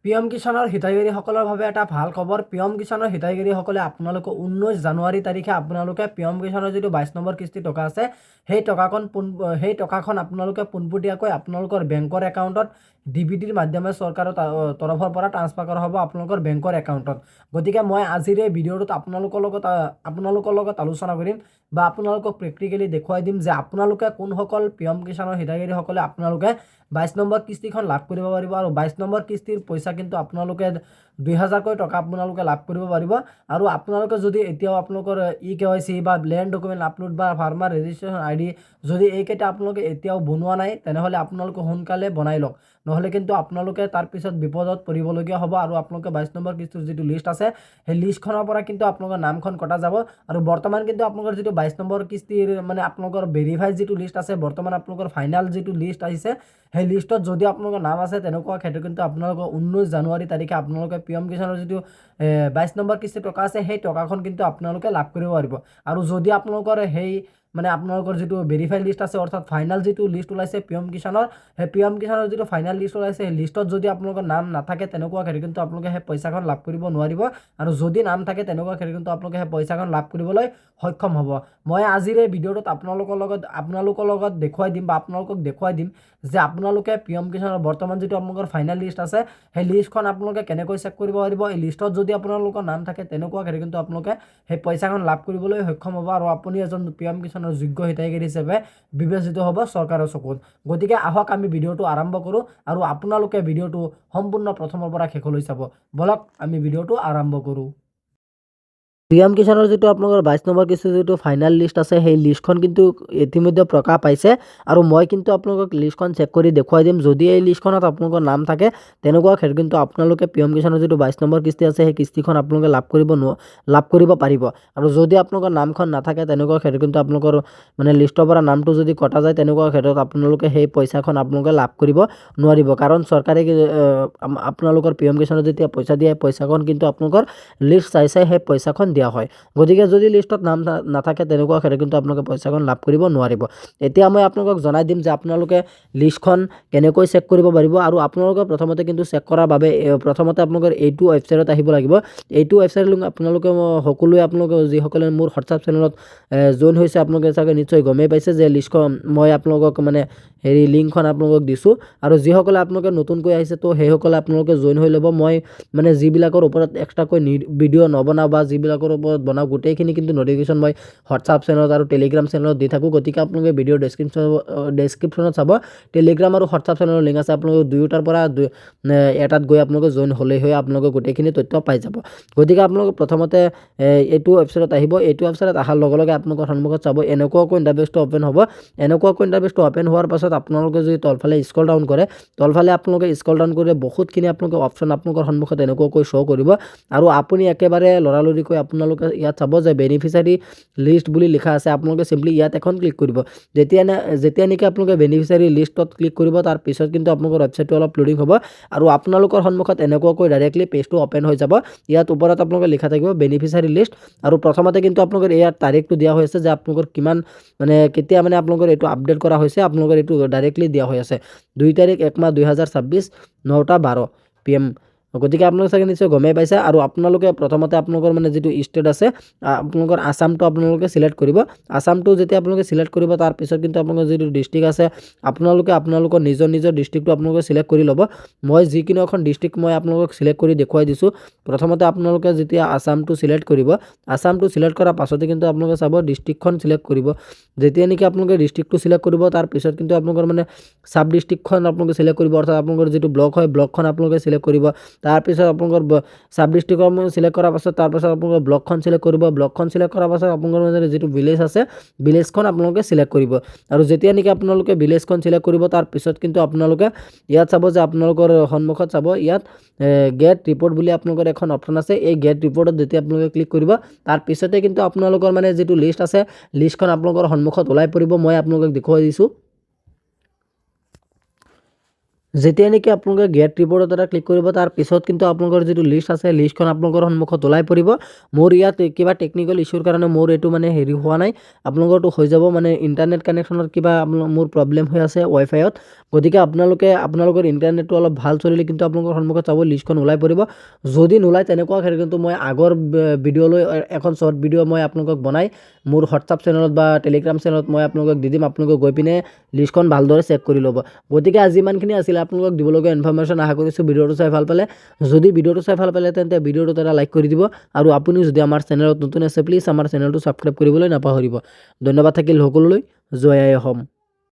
PM কিষাণৰ হিতাধিকাৰীসকলৰ বাবে এটা ভাল খবৰ। পিএম কিষাণৰ হিতাধিকাৰীসকলে আপোনালোকে 19 জানুৱাৰী তাৰিখে আপোনালোকে পিএম কিষাণৰ যিটো 22 নম্বৰ কিস্তি টকা আছে সেই টকাখন আপোনালোকে পোনপটীয়াকৈ আপোনালোকৰ বেংকৰ একাউণ্টত ডিবিটিৰ মাধ্যমে চৰকাৰৰ তৰফৰ পৰা ট্ৰান্সফাৰ কৰা হ'ব আপোনালোকৰ বেংকৰ একাউণ্টত। গতিকে মই আজিৰ এই ভিডিঅ'টোত আপোনালোকৰ লগত আলোচনা কৰিম বা আপোনালোকক প্ৰেক্টিকেলি দেখুৱাই দিম যে আপোনালোকে কোনসকল পিএম কিষাণৰ হিতাধিকাৰীসকলে আপোনালোকে 22 নম্বৰ কিস্তিখন লাভ কৰিব পাৰিব। আৰু 22 নম্বৰ কিস্তিৰ পইচা কিন্তু আপোনালোকে 2000কৈ টকা আপোনালোকে লাভ কৰিব পাৰিব। আৰু আপোনালোকে যদি এতিয়াও আপোনালোকৰ EKYC বা লেণ্ড ডকুমেণ্ট আপলোড বা ফাৰ্মাৰ ৰেজিষ্ট্ৰেশ্যন ID যদি এইকেইটা আপোনালোকে এতিয়াও বনোৱা নাই তেনেহ'লে আপোনালোকে সোনকালে বনাই লওক, নহ'লে কিন্তু আপোনালোকে তাৰপিছত বিপদত পৰিবলগীয়া হ'ব। আৰু আপোনালোকে 22 নম্বৰ কিস্তিৰ যিটো লিষ্ট আছে সেই লিষ্টখনৰ পৰা কিন্তু আপোনালোকৰ নামখন কটা যাব। আৰু বৰ্তমান কিন্তু আপোনালোকৰ যিটো 22 নম্বৰ কিস্তিৰ মানে আপোনালোকৰ ভেৰিফাইড যিটো লিষ্ট আছে, বৰ্তমান আপোনালোকৰ ফাইনেল যিটো লিষ্ট আহিছে সেই লিষ্টত যদি আপোনালোকৰ নাম আছে তেনেকুৱা ক্ষেত্ৰত কিন্তু আপোনালোকৰ 19 জানুৱাৰী তাৰিখে আপোনালোকে পিএম কিষাণৰ যিটো 22 নম্বৰ কিস্তি টকা আছে সেই টকাখন কিন্তু আপোনালোকে লাভ কৰিব পাৰিব। আৰু যদি আপোনালোকৰ সেই মানে আপোনালোকৰ যিটো ভেৰিফাইড লিষ্ট আছে অৰ্থাৎ ফাইনেল যিটো লিষ্ট ওলাইছে পিএম কিষাণৰ, সেই পিএম কিষাণৰ যিটো ফাইনেল লিষ্ট ওলাইছে সেই লিষ্টত যদি আপোনালোকৰ নাম নাথাকে তেনেকুৱা ক্ষেত্ৰত কিন্তু আপোনালোকে সেই পইচাখন লাভ কৰিব নোৱাৰিব। আৰু যদি নাম থাকে তেনেকুৱা ক্ষেত্ৰত কিন্তু আপোনালোকে সেই পইচাখন লাভ কৰিবলৈ সক্ষম হ'ব। মই আজিৰ এই ভিডিঅ'টোত আপোনালোকৰ লগত দেখুৱাই দিম বা আপোনালোকক দেখুৱাই দিম যে আপোনালোকে পিএম কিষাণৰ বৰ্তমান যিটো আপোনালোকৰ ফাইনেল লিষ্ট আছে সেই লিষ্টখন আপোনালোকে কেনেকৈ চেক কৰিব পাৰিব। এই লিষ্টত যদি আপোনালোকৰ নাম থাকে তেনেকুৱা ক্ষেত্ৰত কিন্তু আপোনালোকে সেই পইচাখন লাভ কৰিবলৈ সক্ষম হ'ব আৰু আপুনি এজন পিএম কিষাণৰ যোগ্য হিতাধিকাৰী হিচাপে বিবেচিত হ'ব চৰকাৰৰ চকুত। গতিকে আহক আমি ভিডিঅ'টো আৰম্ভ কৰোঁ আৰু আপোনালোকে ভিডিঅ'টো সম্পূৰ্ণ প্ৰথমৰ পৰা শেষলৈ চাব। বলক আমি ভিডিঅ'টো আৰম্ভ কৰোঁ। পিএম কিষাণৰ যিটো আপোনালোকৰ 22 নম্বৰ কিস্তিৰ যিটো ফাইনেল লিষ্ট আছে সেই লিষ্টখন কিন্তু ইতিমধ্যে প্ৰকাশ পাইছে। আৰু মই কিন্তু আপোনালোকক লিষ্টখন চেক কৰি দেখুৱাই দিম। যদি এই লিষ্টখনত আপোনালোকৰ নাম থাকে তেনেকুৱা ক্ষেত্ৰত কিন্তু আপোনালোকে পিএম কিষাণৰ যিটো 22 নম্বৰ কিস্তি আছে সেই কিস্তিখন আপোনালোকে লাভ কৰিব পাৰিব। আৰু যদি আপোনালোকৰ নামখন নাথাকে তেনেকুৱা ক্ষেত্ৰত কিন্তু আপোনালোকৰ মানে লিষ্টৰ পৰা নামটো যদি কটা যায় তেনেকুৱা ক্ষেত্ৰত আপোনালোকে সেই পইচাখন আপোনালোকে লাভ কৰিব নোৱাৰিব। কাৰণ চৰকাৰে আপোনালোকৰ পিএম কিষাণৰ যেতিয়া পইচা দিয়ে পইচাখন কিন্তু আপোনালোকৰ লিষ্ট চাই সেই পইচাখন দিয়া হয়। গতিকে যদি লিষ্টত নাম নাথাকে তেনেকুৱা ক্ষেত্ৰত কিন্তু আপোনালোকে পইচাখন লাভ কৰিব নোৱাৰিব। এতিয়া মই আপোনালোকক জনাই দিম যে আপোনালোকে লিষ্টখন কেনেকৈ চেক কৰিব পাৰিব। আৰু আপোনালোকে প্ৰথমতে কিন্তু চেক কৰাৰ বাবে প্ৰথমতে আপোনালোকৰ এইটো ৱেবছাইটত আহিব লাগিব। এইটো ৱেবছাইট লিংক আপোনালোকে সকলোৱে আপোনালোকে যিসকলে মোৰ হোৱাটছআপ চেনেলত জইন হৈছে আপোনালোকে চাগে নিশ্চয় গমেই পাইছে যে লিষ্টখন মই আপোনালোকক মানে লিংকখন আপোনালোকক দিছোঁ। আৰু যিসকলে আপোনালোকে নতুনকৈ আহিছে তো সেইসকলে আপোনালোকে জইন হৈ ল'ব। মই মানে যিবিলাকৰ ওপৰত এক্সট্ৰাকৈ ভিডিঅ' নবনাওঁ বা যিবিলাকৰ ওপৰত বনাওঁ গোটেইখিনি কিন্তু নটিফিকেশ্যন মই হোৱাটছআপ চেনেলত আৰু টেলিগ্ৰাম চেনেলত দি থাকোঁ। গতিকে আপোনালোকে ভিডিঅ'ৰ ডেছক্ৰিপশ্যনত চাব টেলিগ্ৰাম আৰু হোৱাটছআপ চেনেলৰ লিংক আছে। আপোনালোকে দুয়োটাৰ পৰা এটাত গৈ আপোনালোকে জইন হ'লেই হৈ আপোনালোকে গোটেইখিনি তথ্য পাই যাব। গতিকে আপোনালোকে প্ৰথমতে এইটো ৱেবছাইটত আহিব। এইটো ৱেবছাইটত অহাৰ লগে লগে আপোনালোকৰ সন্মুখত চাব এনেকুৱাকৈ ইণ্টাৰফেচটো অ'পেন হ'ব। এনেকুৱাকৈ ইণ্টাৰফেচটো অ'পেন হোৱাৰ পাছত আপোনালোকে যদি তলফালে স্ক্ৰল ডাউন কৰে তলফালে আপোনালোকে স্ক্ৰল ডাউন কৰিলে বহুতখিনি আপোনালোকে অপশ্যন আপোনালোকৰ সন্মুখত এনেকুৱাকৈ শ্ব' কৰিব। আৰু আপুনি একেবাৰে লৰালৰিকৈ আপোনালোকে ইয়াত চাব যে বেনিফিচিয়াৰী লিষ্ট বুলি লিখা আছে। আপোনালোকে চিম্পলি ইয়াত এখন ক্লিক কৰিব। যেতিয়া নেকি আপোনালোকে বেনিফিচিয়াৰী লিষ্টত ক্লিক কৰিব তাৰ পিছত কিন্তু আপোনালোকৰ ৱেবছাইটটো অলপ লোডিং হ'ব আৰু আপোনালোকৰ সন্মুখত এনেকুৱাকৈ ডাইৰেক্টলি পেজটো অ'পেন হৈ যাব। ইয়াত ওপৰত আপোনালোকে লিখা থাকিব বেনিফিচিয়াৰী লিষ্ট। আৰু প্ৰথমতে কিন্তু আপোনালোকৰ ইয়াত তাৰিখটো দিয়া হৈ আছে যে আপোনালোকৰ কিমান মানে কেতিয়া মানে আপোনালোকৰ এইটো আপডেট কৰা হৈছে। আপোনালোকৰ এইটো ডাইৰেক্টলি দিয়া হৈ আছে 2 তাৰিখ 1 মাহ 2026 9:12 PM। গতিকে আপোনালোকে চাগে নিশ্চয় গমেই পাইছে। আৰু আপোনালোকে প্ৰথমতে আপোনালোকৰ মানে যিটো ষ্টেট আছে আপোনালোকৰ আসামটো আপোনালোকে চিলেক্ট কৰিব। আসামটো যেতিয়া আপোনালোকে চিলেক্ট কৰিব তাৰপিছত কিন্তু আপোনালোকৰ যিটো ডিষ্ট্ৰিক্ট আছে আপোনালোকৰ নিজৰ ডিষ্ট্ৰিক্টটো আপোনালোকে চিলেক্ট কৰি ল'ব। মই যিকোনো এখন ডিষ্ট্ৰিক্ট মই আপোনালোকক চিলেক্ট কৰি দেখুৱাই দিছোঁ। প্ৰথমতে আপোনালোকে যেতিয়া আসামটো চিলেক্ট কৰিব আসামটো চিলেক্ট কৰাৰ পাছতে কিন্তু আপোনালোকে চাব ডিষ্ট্ৰিক্টখন চিলেক্ট কৰিব। যেতিয়া নেকি আপোনালোকে ডিষ্ট্ৰিক্টটো চিলেক্ট কৰিব তাৰপিছত কিন্তু আপোনালোকৰ মানে চাব ডিষ্ট্ৰিক্টখন আপোনালোকে চিলেক্ট কৰিব। অৰ্থাৎ আপোনালোকৰ যিটো ব্লক হয় ব্লকখন আপোনালোকে চিলেক্ট কৰিব। তাৰপিছত আপোনালোকৰ চাব ডিষ্ট্ৰিক্টখন চিলেক্ট কৰাৰ পাছত তাৰপাছত আপোনালোকৰ ব্লকখন চিলেক্ট কৰিব। ব্লকখন চিলেক্ট কৰাৰ পাছত আপোনালোকৰ মানে যিটো ভিলেজ আছে ভিলেজখন আপোনালোকে চিলেক্ট কৰিব। আৰু যেতিয়া নেকি আপোনালোকে ভিলেজখন চিলেক্ট কৰিব তাৰপিছত কিন্তু আপোনালোকে ইয়াত চাব যে আপোনালোকৰ সন্মুখত চাব ইয়াত গেট ৰিপৰ্ট বুলি আপোনালোকৰ এখন অপশ্যন আছে। এই গেট ৰিপৰ্টত যেতিয়া আপোনালোকে ক্লিক কৰিব তাৰপিছতে কিন্তু আপোনালোকৰ মানে যিটো লিষ্ট আছে লিষ্টখন আপোনালোকৰ সন্মুখত ওলাই পৰিব। মই আপোনালোকক দেখুৱাই দিছোঁ যেতিয়া নেকি আপোনালোকে গেট ৰিপৰ্টত এটা ক্লিক কৰিব তাৰ পিছত কিন্তু আপোনালোকৰ যিটো লিষ্ট আছে লিষ্টখন আপোনালোকৰ সন্মুখত ওলাই পৰিব। মোৰ ইয়াত কিবা টেকনিকেল ইছ্যুৰ কাৰণে মোৰ এইটো মানে হেৰি হোৱা নাই, আপোনালোকৰটো হৈ যাব, মানে ইণ্টাৰনেট কানেকশ্যনত কিবা মোৰ প্ৰব্লেম হৈ আছে ৱাইফাইত। গতিকে আপোনালোকৰ ইণ্টাৰনেটটো অলপ ভাল চলিলে কিন্তু আপোনালোকৰ সন্মুখত চাব লিষ্টখন ওলাই পৰিব। যদি নোলায় তেনেকুৱা ক্ষেত্ৰত কিন্তু মই আগৰ ভিডিঅ'লৈ এখন শ্বৰ্ট ভিডিঅ' মই আপোনালোকক বনাই মোৰ হোৱাটছআপ চেনেলত বা টেলিগ্ৰাম চেনেলত মই আপোনালোকক দি দিম, আপোনালোকে গৈ পিনে লিষ্টখন ভালদৰে চেক কৰি ল'ব। গতিকে আজি ইমানখিনি আছিলে আপোনালোকক দিবলগীয়া ইনফৰমেশ্যন। আশা কৰিছোঁ ভিডিঅ'টো চাই ভাল পালে। যদি ভিডিঅ'টো চাই ভাল পালে তেন্তে ভিডিঅ'টোত এটা লাইক কৰি দিব, আৰু আপুনি যদি আমাৰ চেনেলত নতুন আছে প্লিজ আমাৰ চেনেলটো ছাবস্ক্ৰাইব কৰিবলৈ নাপাহৰিব। ধন্যবাদ থাকিল সকলোলৈ। জয় আই অসম।